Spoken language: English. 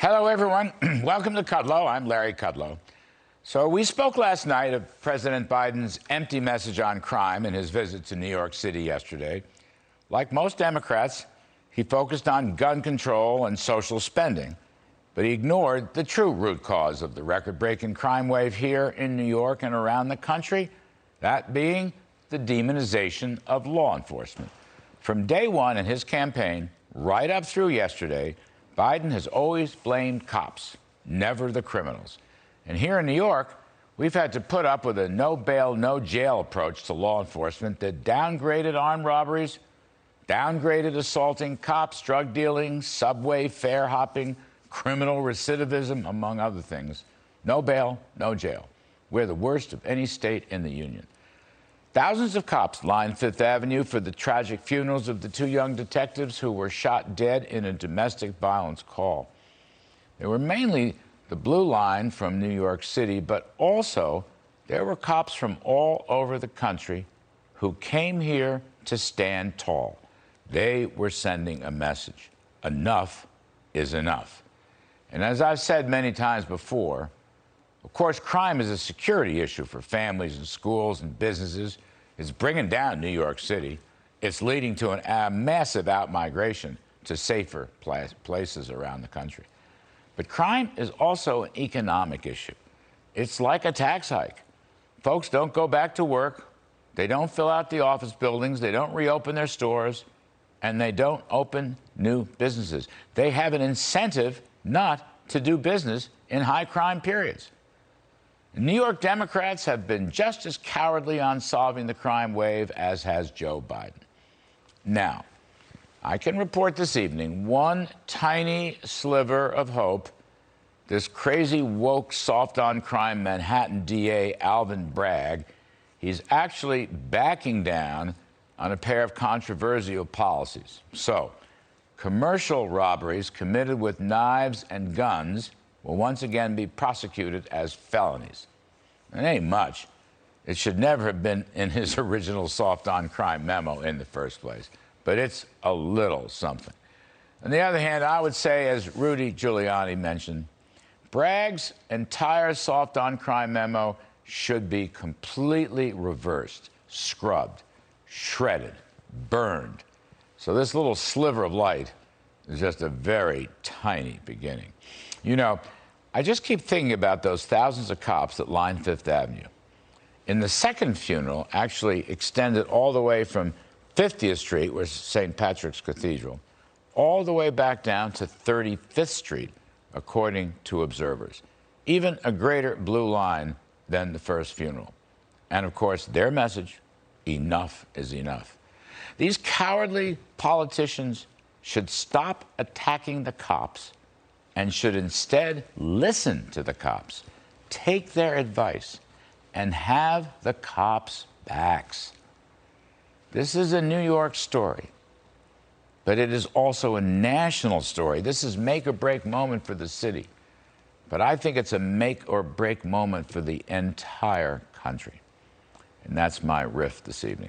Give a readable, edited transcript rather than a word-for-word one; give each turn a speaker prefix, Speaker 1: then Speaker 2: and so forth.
Speaker 1: Hello, everyone. Welcome to Kudlow. I'm Larry Kudlow. So we spoke last night of President Biden's empty message on crime in his visit to New York City yesterday. Like most Democrats, he focused on gun control and social spending, but he ignored the true root cause of the record-breaking crime wave here in New York and around the country, that being the demonization of law enforcement. From day one in his campaign, right up through yesterday, Biden has always blamed cops, never the criminals. And here in New York, we've had to put up with a no bail, no jail approach to law enforcement that downgraded armed robberies, downgraded assaulting cops, drug dealing, subway fare hopping, criminal recidivism, among other things. No bail, no jail. We're the worst of any state in the union. Thousands of cops lined Fifth Avenue for the tragic funerals of the two young detectives who were shot dead in a domestic violence call. They were mainly the Blue Line from New York City, but also there were cops from all over the country who came here to stand tall. They were sending a message. Enough is enough. And as I've said many times before, of course, crime is a security issue for families and schools and businesses. It's bringing down New York City. It's leading to a massive outmigration to safer places around the country. But crime is also an economic issue. It's like a tax hike. Folks don't go back to work. They don't fill out the office buildings. They don't reopen their stores. And they don't open new businesses. They have an incentive not to do business in high crime periods. New York Democrats have been just as cowardly on solving the crime wave as has Joe Biden. Now, I can report this evening one tiny sliver of hope. This crazy, woke, soft-on-crime Manhattan DA, Alvin Bragg, he's actually backing down on a pair of controversial policies. So, commercial robberies committed with knives and guns will once again be prosecuted as felonies. It ain't much. It should never have been in his original soft-on-crime memo in the first place. But it's a little something. On the other hand, I would say, as Rudy Giuliani mentioned, Bragg's entire soft-on-crime memo should be completely reversed, scrubbed, shredded, burned. So this little sliver of light is just a very tiny beginning. You know, I just keep thinking about those thousands of cops that lined Fifth Avenue. In the second funeral, actually extended all the way from 50th Street, where's St. Patrick's Cathedral, all the way back down to 35th Street, according to observers. Even a greater blue line than the first funeral. And of course, their message, enough is enough. These cowardly politicians should stop attacking the cops and should instead listen to the cops, take their advice, and have the cops' backs. This is a New York story, but it is also a national story. This is make-or-break moment for the city, but I think it's a make-or-break moment for the entire country. And that's my riff this evening.